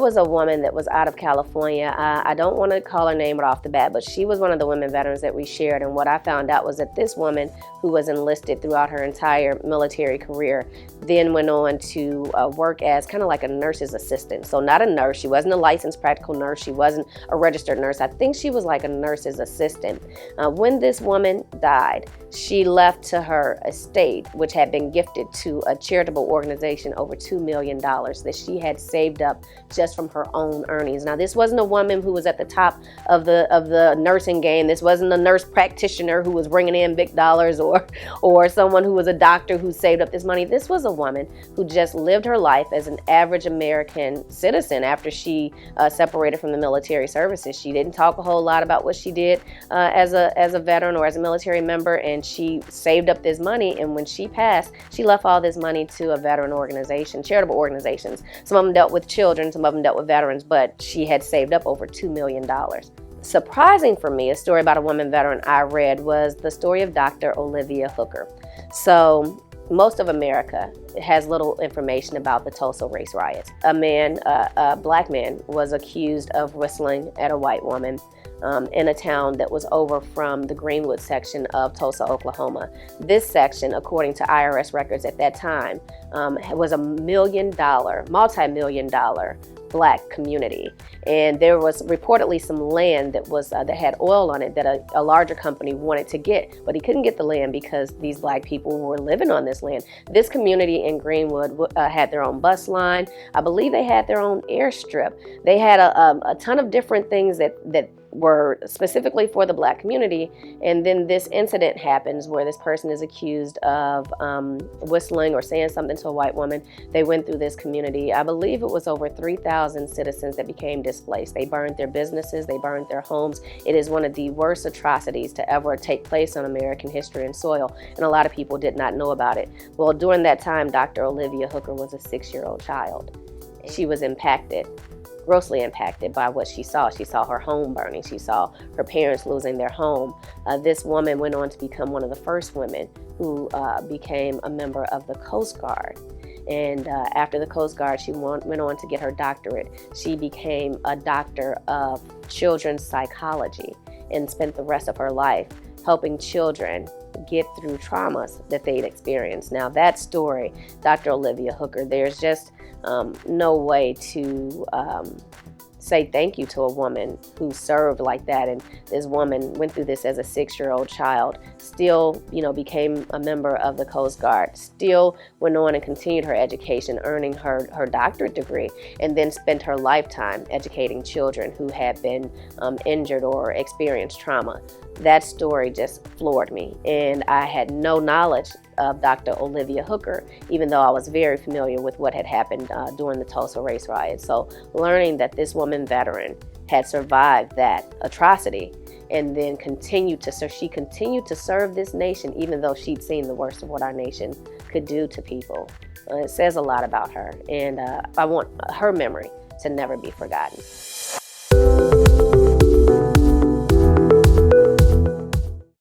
was a woman that was out of California. I don't want to call her name right off the bat, but she was one of the women veterans that we shared. And what I found out was that this woman, who was enlisted throughout her entire military career, then went on to work as kind of like a nurse's assistant. So not a nurse. She wasn't a licensed practical nurse. She wasn't a registered nurse. I think she was like a nurse's assistant. When this woman died, she left to her estate, which had been gifted to a charitable organization, over $2 million that she had saved up just from her own earnings. Now, this wasn't a woman who was at the top of the nursing game. This wasn't a nurse practitioner who was bringing in big dollars, or someone who was a doctor who saved up this money. This was a woman who just lived her life as an average American citizen after she separated from the military services. She didn't talk a whole lot about what she did as a veteran or as a military member, and she saved up this money. And when she passed, she left all this money to a veteran organization, charitable organizations. Some of them dealt with children, some of them dealt with veterans, but she had saved up over $2 million. Surprising for me, a story about a woman veteran I read was the story of Dr. Olivia Hooker. So most of America has little information about the Tulsa race riots. A black man, was accused of whistling at a white woman in a town that was over from the Greenwood section of Tulsa, Oklahoma. This section, according to IRS records at that time, was a multi-million dollar black community, and there was reportedly some land that was that had oil on it that a larger company wanted to get, but he couldn't get the land because these black people were living on this land. This community in Greenwood had their own bus line. I believe they had their own airstrip. They had a ton of different things that were specifically for the black community. And then this incident happens where this person is accused of whistling or saying something to a white woman. They went through this community. I believe it was over 3,000 citizens that became displaced. They burned their businesses, they burned their homes. It is one of the worst atrocities to ever take place on American history and soil, and a lot of people did not know about it. Well, during that time, Dr. Olivia Hooker was a 6-year-old child. She was grossly impacted by what she saw. She saw her home burning. She saw her parents losing their home. This woman went on to become one of the first women who became a member of the Coast Guard. And after the Coast Guard, she went on to get her doctorate. She became a doctor of children's psychology and spent the rest of her life helping children get through traumas that they'd experienced. Now, that story, Dr. Olivia Hooker, there's just no way to say thank you to a woman who served like that. And this woman went through this as a 6-year-old child, still, became a member of the Coast Guard, still went on and continued her education, earning her doctorate degree, and then spent her lifetime educating children who had been injured or experienced trauma. That story just floored me, and I had no knowledge of Dr. Olivia Hooker, even though I was very familiar with what had happened during the Tulsa race riot. So learning that this woman veteran had survived that atrocity and then continued to serve this nation, even though she'd seen the worst of what our nation could do to people. It says a lot about her, and I want her memory to never be forgotten.